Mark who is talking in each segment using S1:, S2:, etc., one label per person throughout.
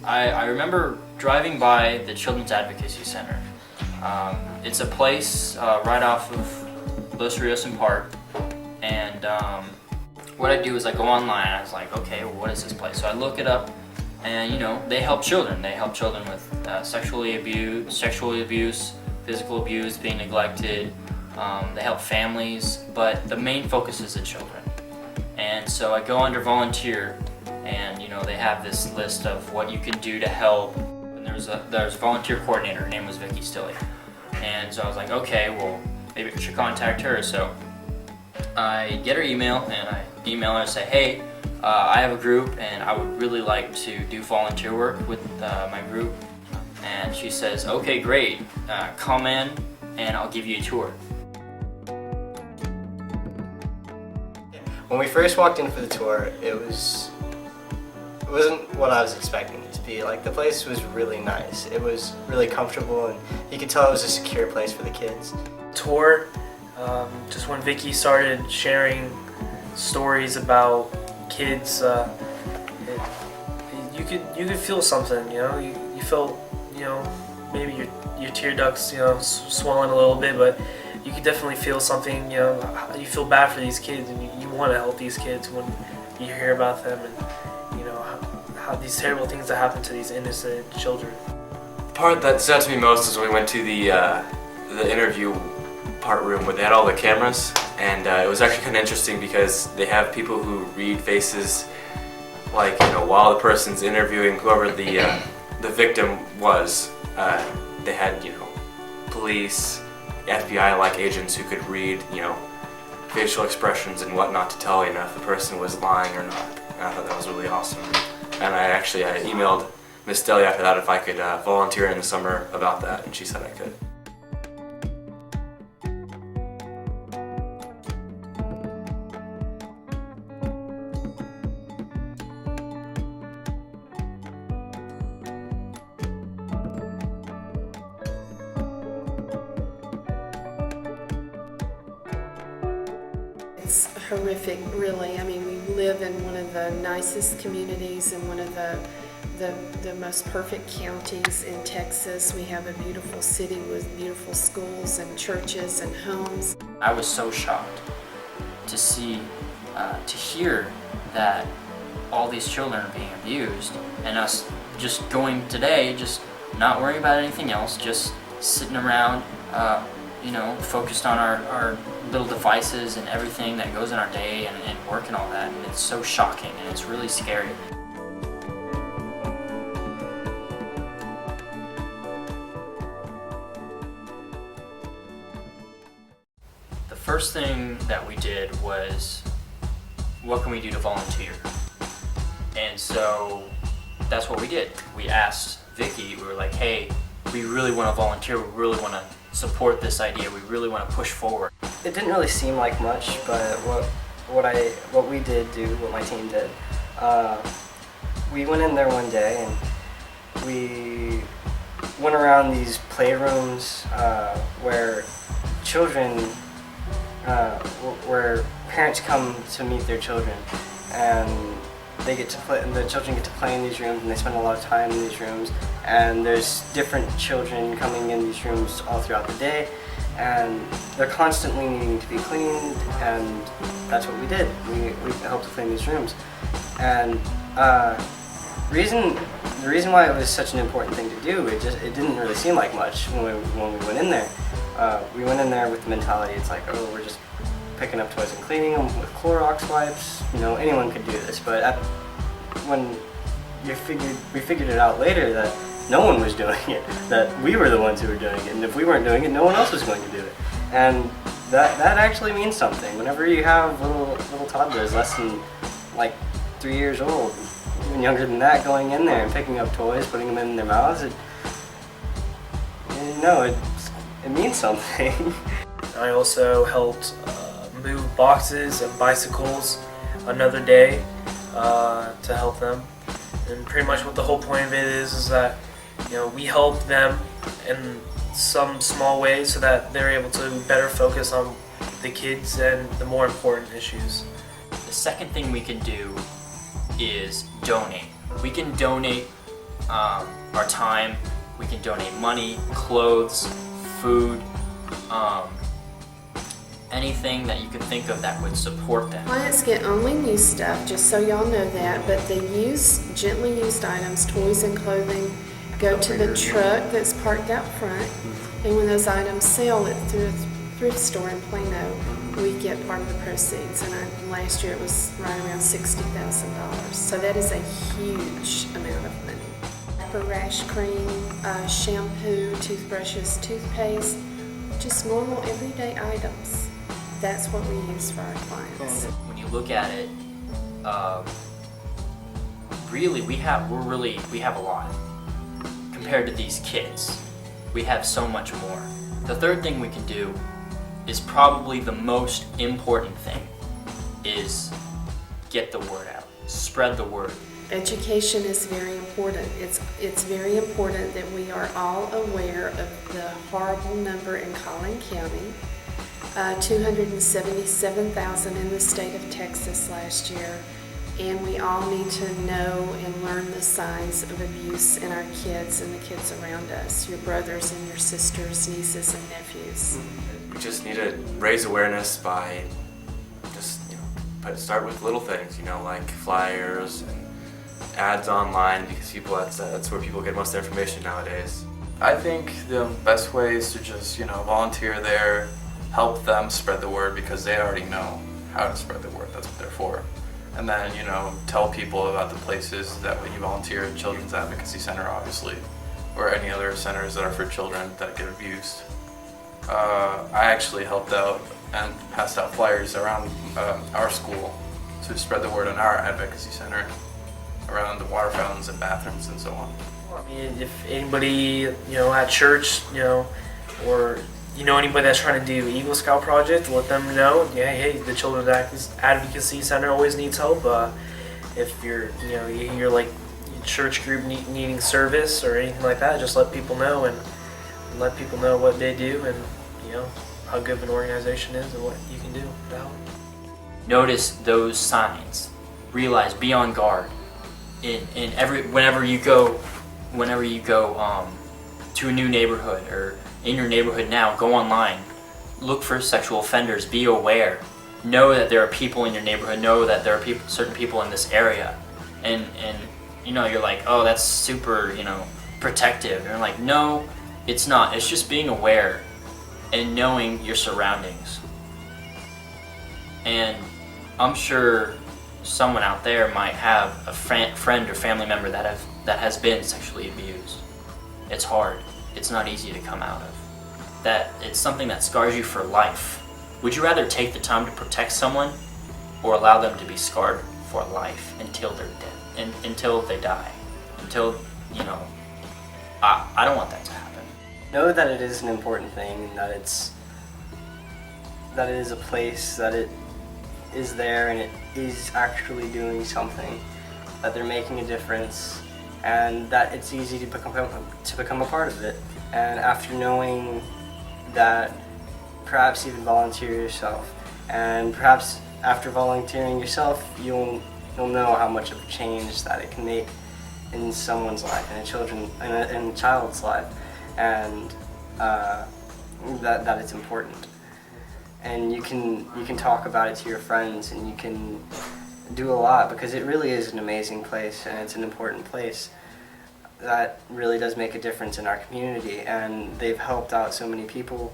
S1: I remember driving by the Children's Advocacy Center. It's a place right off of Los Rios and Park, and what I do is I go online and I was like, okay, well, what is this place? So I look it up, and they help children. They help children with sexual abuse, physical abuse, being neglected. They help families, but the main focus is the children. And so I go under volunteer, and they have this list of what you can do to help. And there's a volunteer coordinator. Her name was Vicky Stilley. And so I was like, okay, well, maybe I should contact her. So I get her email, and I email her and say, hey, I have a group, and I would really like to do volunteer work with my group. And she says, okay, great, come in, and I'll give you a tour.
S2: When we first walked in for the tour, it wasn't what I was expecting it to be. Like, the place was really nice. It was really comfortable, and you could tell it was a secure place for the kids.
S3: Tour, just when Vicky started sharing stories about kids, you could feel something. You felt, maybe your tear ducts, swelling a little bit, but you could definitely feel something. You feel bad for these kids, and you want to help these kids when you hear about them, and how these terrible things that happen to these innocent children.
S4: The part that stood out to me most is when we went to the interview part room where they had all the cameras, and it was actually kind of interesting because they have people who read faces, like while the person's interviewing whoever the victim was. They had police, FBI-like agents who could read facial expressions and whatnot to tell if the person was lying or not. And I thought that was really awesome. And I emailed Miss Stilley after that if I could volunteer in the summer about that, and she said I could.
S5: It's horrific, really. I mean, we live in one of the nicest communities in one of the most perfect counties in Texas. We have a beautiful city with beautiful schools and churches and homes.
S1: I was so shocked to hear that all these children are being abused, and us just going today, just not worrying about anything else, just sitting around, focused on our little devices and everything that goes in our day and work and all that. And it's so shocking, and it's really scary. The first thing that we did was, what can we do to volunteer? And so that's what we did. We asked Vicky, we were like, hey, we really want to volunteer, we really want to support this idea, we really want to push forward.
S2: It didn't really seem like much, but what we did do, what my team did, we went in there one day and we went around these playrooms where where parents come to meet their children, and they get to play. The children get to play in these rooms, and they spend a lot of time in these rooms. And there's different children coming in these rooms all throughout the day, and they're constantly needing to be cleaned. And that's what we did. We helped to clean these rooms. And the reason why it was such an important thing to do, it didn't really seem like much when we went in there. We went in there with the mentality, it's like, oh, we're just picking up toys and cleaning them with Clorox wipes. Anyone could do this. But when we figured it out later that no one was doing it, that we were the ones who were doing it, and if we weren't doing it, no one else was going to do it. And that actually means something. Whenever you have little toddlers less than like 3 years old, even younger than that, going in there and picking up toys, putting them in their mouths, it means something.
S3: I also helped move boxes and bicycles another day to help them. And pretty much what the whole point of it is that we help them in some small ways so that they're able to better focus on the kids and the more important issues.
S1: The second thing we can do is donate. We can donate our time. We can donate money, clothes, food, anything that you could think of that would support them.
S5: Clients get only new stuff, just so y'all know that, but the gently used items, toys and clothing, go to the truck that's parked out front. And when those items sell at the thrift store in Plano, we get part of the proceeds. And last year it was right around $60,000. So that is a huge amount of money. For rash cream, shampoo, toothbrushes, toothpaste, just normal everyday items. That's what we use for our clients.
S1: When you look at it, really we have a lot compared to these kids. We have so much more. The third thing we can do is probably the most important thing, is get the word out, spread the word.
S5: Education is very important. It's very important that we are all aware of the horrible number in Collin County. 277,000 in the state of Texas last year, and we all need to know and learn the signs of abuse in our kids and the kids around us, your brothers and your sisters, nieces and nephews.
S4: We just need to raise awareness by just start with little things, like flyers and ads online, because that's where people get most of their information nowadays.
S6: I think the best way is to just volunteer there, help them spread the word, because they already know how to spread the word. That's what they're for. And then tell people about the places that when you volunteer at Children's Advocacy Center, obviously, or any other centers that are for children that get abused. I actually helped out and passed out flyers around our school to spread the word on our advocacy center, around the water fountains and bathrooms and so on.
S3: I mean, if anybody, at church, or anybody that's trying to do Eagle Scout project, let them know. Yeah, hey, the Children's Advocacy Center always needs help. If you're, you're like church group needing service or anything like that, just let people know and let people know what they do and how good of an organization is and what you can do to help.
S1: Notice those signs. Realize, be on guard. Whenever you go to a new neighborhood, or in your neighborhood now, go online, look for sexual offenders, be aware, know that there are people in your neighborhood, know that there are certain people in this area, and you're like, oh, that's super protective, and you're like, no, it's not. It's just being aware and knowing your surroundings. And I'm sure someone out there might have a friend or family member that has been sexually abused. It's hard. It's not easy to come out of. That it's something that scars you for life. Would you rather take the time to protect someone, or allow them to be scarred for life until they're dead, and until they die, until I don't want that to happen.
S2: Know that it is an important thing, and that it is a place, that it is there and it is actually doing something, that they're making a difference, and that it's easy to become a part of it. And after knowing that, perhaps even volunteer yourself, and perhaps after volunteering yourself, you'll know how much of a change that it can make in someone's life, in a child's life, and that it's important. And you can talk about it to your friends, and you can do a lot, because it really is an amazing place, and it's an important place that really does make a difference in our community, and they've helped out so many people.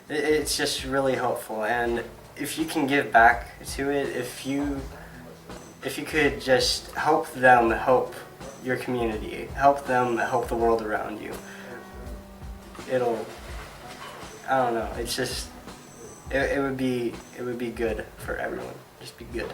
S2: It's just really helpful, and if you can give back to it, if you could just help them help your community, help them help the world around you, I don't know, it's just, it would be good for everyone. Just be good.